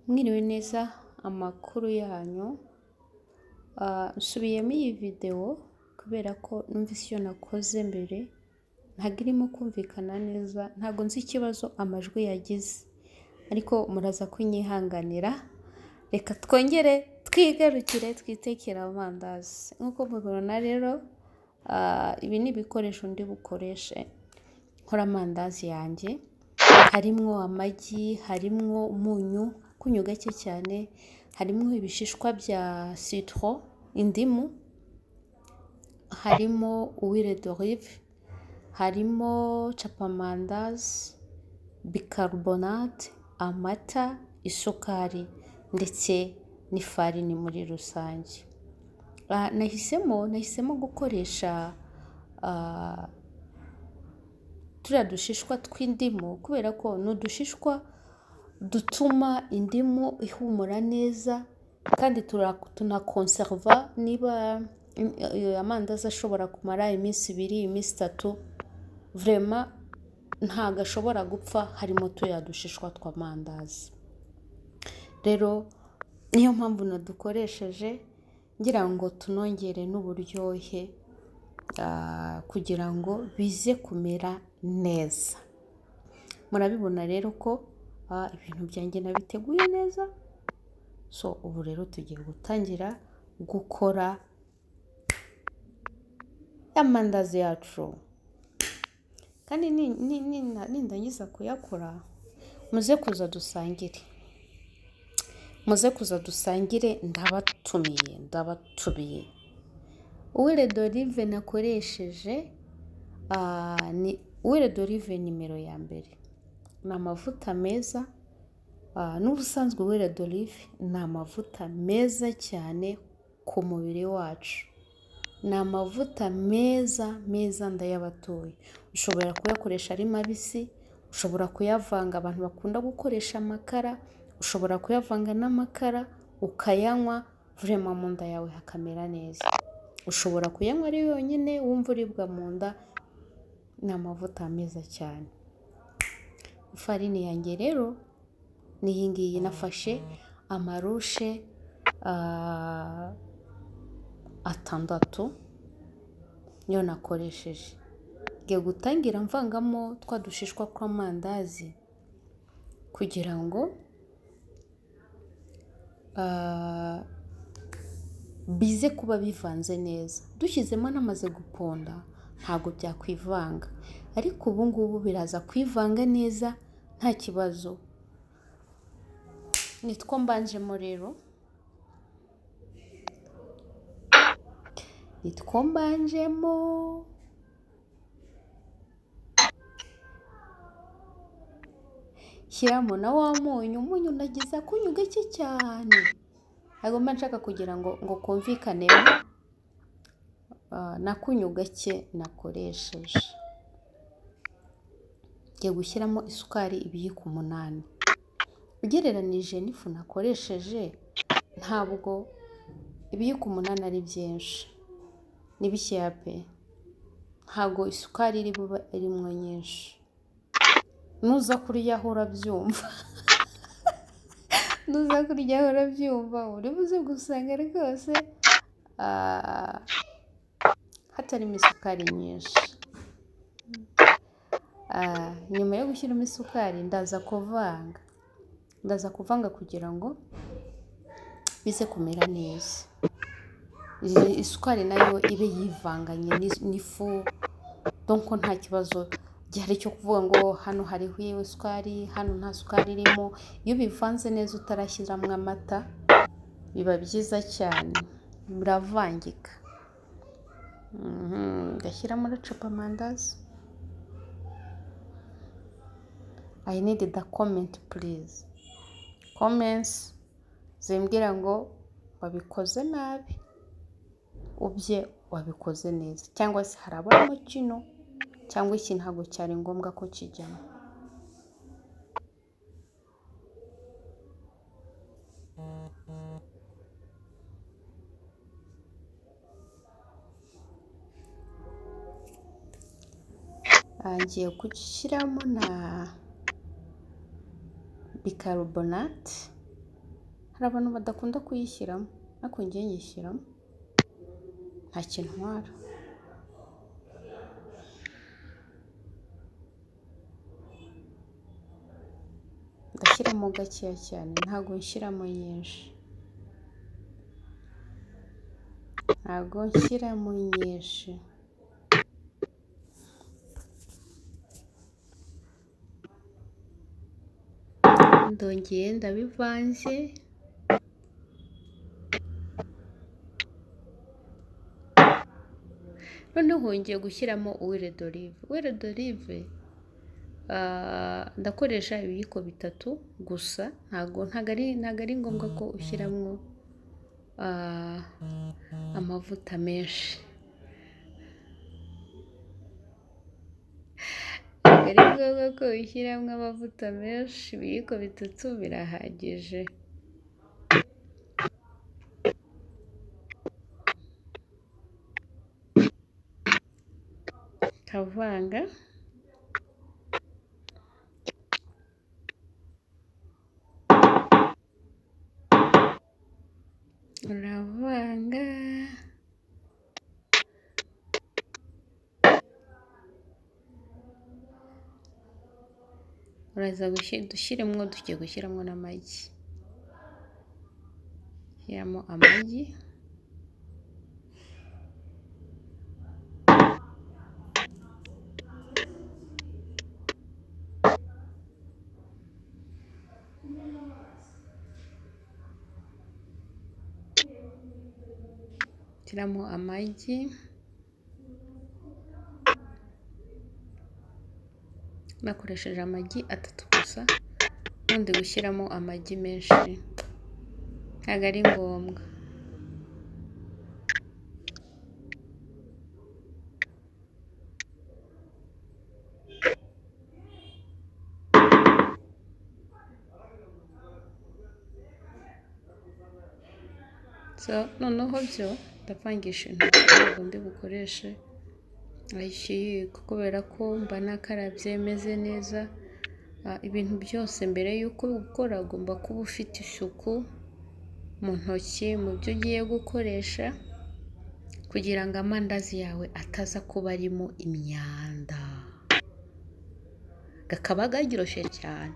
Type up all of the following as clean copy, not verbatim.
Mwiriwe neza amakuru yanyu. Nsubiyemo iyi video kubera ko numvise iyo nakoze mbere ntabwo irimo kumvikana neza, ntabwo nzi ikibazo amajwi yagize, ariko muraza kunyihanganira. Reka twongere twigarukire twitekera amandazi. Nk'uko mubibona rero, ibi ni ibikoresho ndi bukoreshe nkora amandazi yanjye. Harimwo amagi, harimwo umunyu gake cyane, harimo ibishishwa bya citron, indimu, harimo huile d'olive, harimo capamandazi, bicarbonate, amata, isukari ndetse n'ifarini muri rusange. Nahisemo gukoresha turiya dushishwa tw'indimu kubera ko ni udushishwa dutuma indimu ihumura neza, kandi tunakonserva niba amandazi ashobora kumara iminsi 2, iminsi 3, vraiment ntago ashobora gupfa harimo turiya dushishwa tw'amandazi. Rero niyo mpamvu nadukoresheje ngira ngo tunongere n'uburyohe, kugira ngo bize kumera neza. Murabibona rero ko ibintu byanjye nabiteguye neza. Ubu rero tugiye gutangira gukora amandazi yacu, kandi nindangiza kuyakora muze kuza dusangire, ndabatumiye. Huile d'olive nakoresheje ni huile d'olive nimero ya mbere. Ni amavuta meza, n'ubusanzwe huile d'olive ni amavuta meza cyane ku mubiri wacu. Ni amavuta meza ndayabatuye. Ushobora kuyakoresha ari mabisi, ushobora kuyavanga, abantu bakunda gukoresha amakara, ushobora kuyavanga n'amakara ukayanywa, vraiment mu nda yawe hakamera neza. Ushobora kuyanywa ari yonyine wumva uribwa mu nda. Ni amavuta meza cyane. Ifarini yanjye rero ni iyi ngiyi, nafashe amarushe 6 niyo nakoresheje. Ngiye gutangira mvangamo twa dushishwa tw'amandazi kugira ngo bize kuba bivanze neza. Dushyizemo n'amaze guponda ntabwo byakwivanga, ariko ubu ngubu biraza kwivanga neza nta kibazo. Nitwo mbanjemo rero, shyiramo na wa umunyu nagize akunyu gake cyane, ntabwo mba nshaka kugira ngo kumvikanemo, nakunyu gake nakoresheje. Ngiye gushyiramo isukari 8 ugereranije n'ifu nakoresheje. Ntabwo 8 ari byinshi, ni bikeya pe, ntabwo isukari iri buba irimo nyinshi. Nuza kuryaho urabyumva uri buze gusanga rwose hatarimo isukari nyinshi. Nyuma yo gushyiramo isukari ndaza kuvanga kugira ngo bize kumera neza. Isukari nayo ibe yivanganye n'ifu, donc nta kibazo gihari cyo kuvuga ngo hano hariho isukari, hano nta sukari irimo. Iyo bivanze neza utarashyiramo amata biba byiza cyane, biravangika. Ngashyiramo na capamandazi. I need the comment please. Comments zimbwira ngo wabikoze nabi, ubye wabikoze neza, cyangwa se harabamo kino cyangwa iki ntabwo cyari ngombwa ko kijyamo. Ngiye gushyiramo na bicarbonate hari abantu badakunda kuyishyiramo ariko njye nyishyiramo nta kintu ntwara. Ndashyiramo gakeya cyane, ntabwo nshyiramo nyinshi, ntabwo nshyiramo nyinshi. Ndongeye ndabivanze, noneho ngiye gushyiramo huile d'olive. Huile d'olive ndakoresha ibiyiko 3 gusa, ntago ari ngombwa ko ushyiramo amavuta menshi, ntago ari ngombwa ko ushyiramo amavuta menshi, ibiyiko 3 birahagije. Kavanga, uravanga, uraza dushyiremo, tugiye gushyiramo n'amagi. Shyiramo amagi, shyiramo amagi, nakoresheje amagi 3 gusa, ubundi gushyiramo amagi menshi ntabwo ari ngombwa. Noneho byo ndavangisha intoki, ntabwo ndi bukoreshe ikiyiko kubera ko mba nakarabye meze neza. Ibintu byose mbere y'uko gukora ugomba kuba ufite isuku mu ntoki, mu byo ugiye gukoresha, kugira ngo amandazi yawe ataza kuba arimo imyanda, gakaba garyoshye cyane.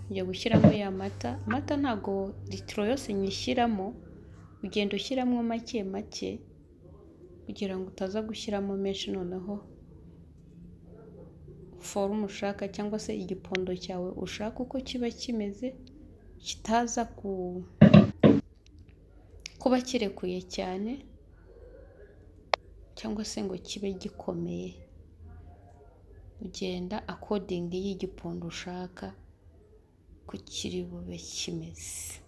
Ngiye gushyiramo ya mata. Amata ntabwo litiro yose nyishyiramo, ugenda ushyiramo make make kugira ngo utaza gushyiramo menshi, noneho forume ushaka cyangwa se igipondo cyawe ushaka uko kiba kimeze kitaza kuba kirekuye cyane cyangwa se ngo kibe gikomeye. Ugenda according y'igipondo ushaka ko kiri bube kimeze.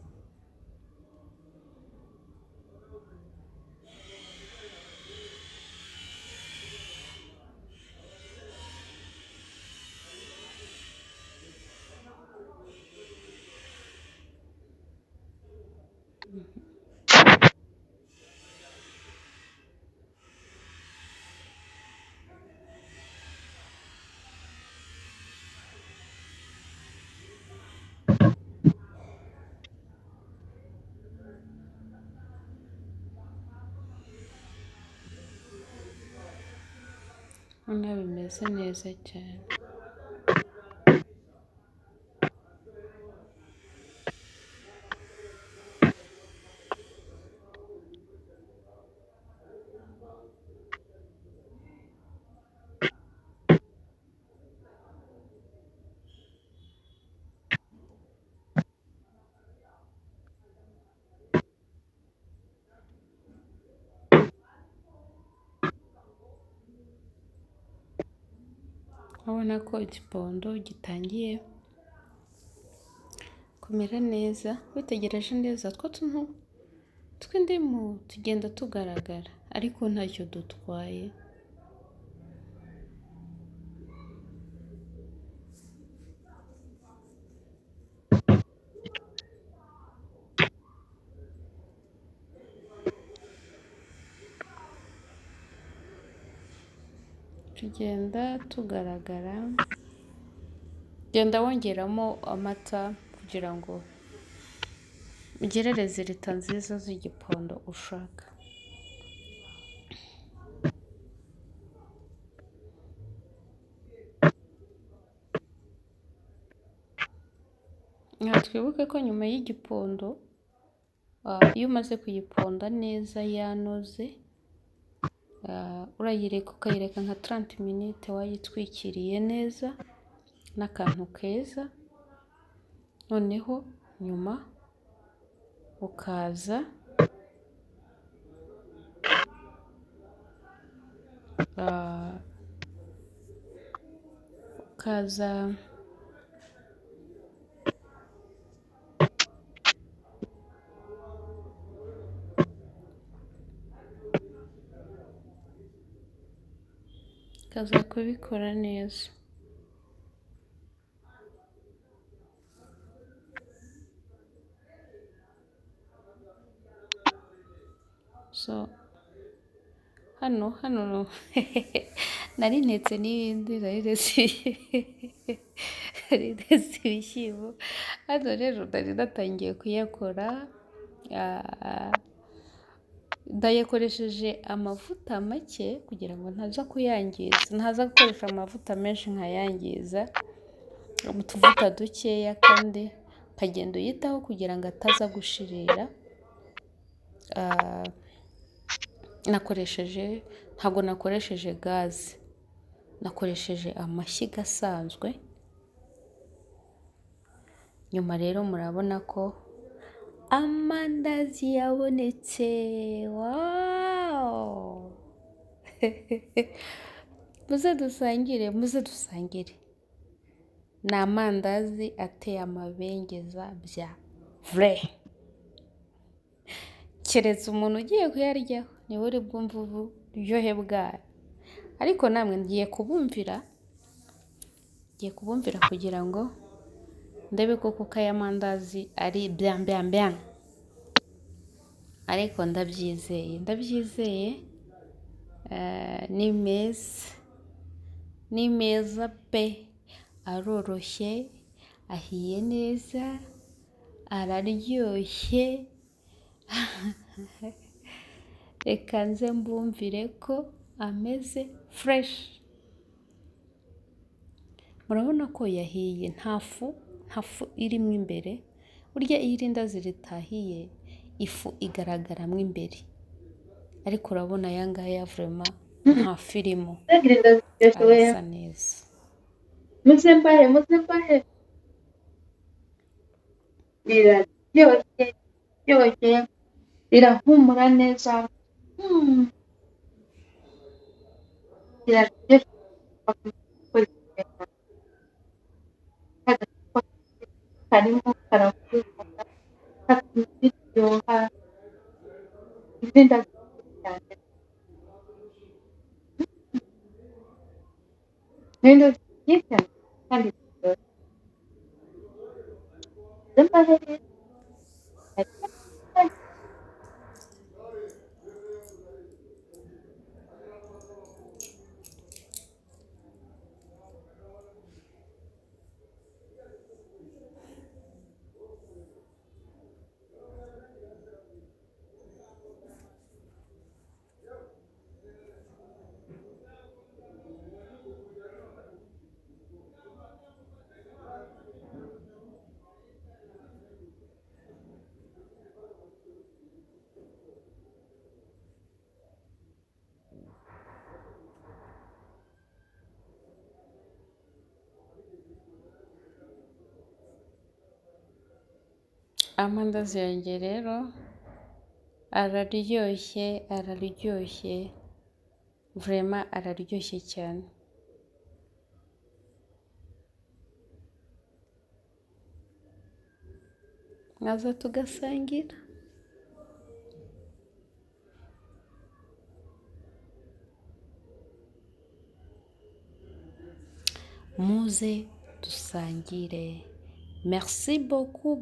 Urabona bimeze neza cyane. Urabona ko igipondo gitangiye kumera neza, witegereje neza two tuntu tw'indimu tugenda tugaragara, ariko ntacyo dutwaye. tugenda tugaragara, genda wongeramo amata kugira ngo ugire rezilita nziza z'igipondo ushaka. Twibuke ko nyuma y'igipondo, iyo umaze kuyiponda neza yanoze, urayireka ukayireka nka 30 minutes wayitwikiriye neza n'akantu keza. Noneho nyuma ukaza ukaza kubikora neza. So hano nari ntetse n'ibindi, nari ntetse ibishyimbo. Hano rero nari natangiye kuyakora, ndayakoresheje amavuta make kugira ngo ntaza kuyangiza, ntaza gukoresha amavuta menshi nkayangiza, utuvuta dukeya kandi ukagenda uyitaho kugira ngo ataza gushirira. Ntabwo nakoresheje gaze, nakoresheje amashyiga asanzwe. Nyuma rero murabona ko amandazi yabonetse. Wow! muze dusangire. Ni amandazi ateye amabengeza bya vrai. Keretse umuntu ugiye kuyaryaho niwe uri bwumva uburyohe bwayo, ariko namwe ngiye kubumvira kugira ngo ndebe koko ko aya mandazi ari bien. Ariko ndabyizeye, ni meza pe, aroroshye, ahiye neza, araryoshye. Reka nze mbumvire ko ameze fresh. Murabona ko yahiye, nta fu irimo imbere. Burya iyo irindazi ritahiye ifu igaragaramo imbere, ariko urabona aya ngaya vraiment nta fu irimo, arasa neza. Muzembahe biraryoshye, birahumura neza. Karimo karavuga, biryoha, ibindazi cyane. Ibintu byiza kandi biryoshye. Amandazi yanjye rero araryoshye, vraiment araryoshye cyane. Mwaza tugasangira. Muze dusangire. Merci beaucoup.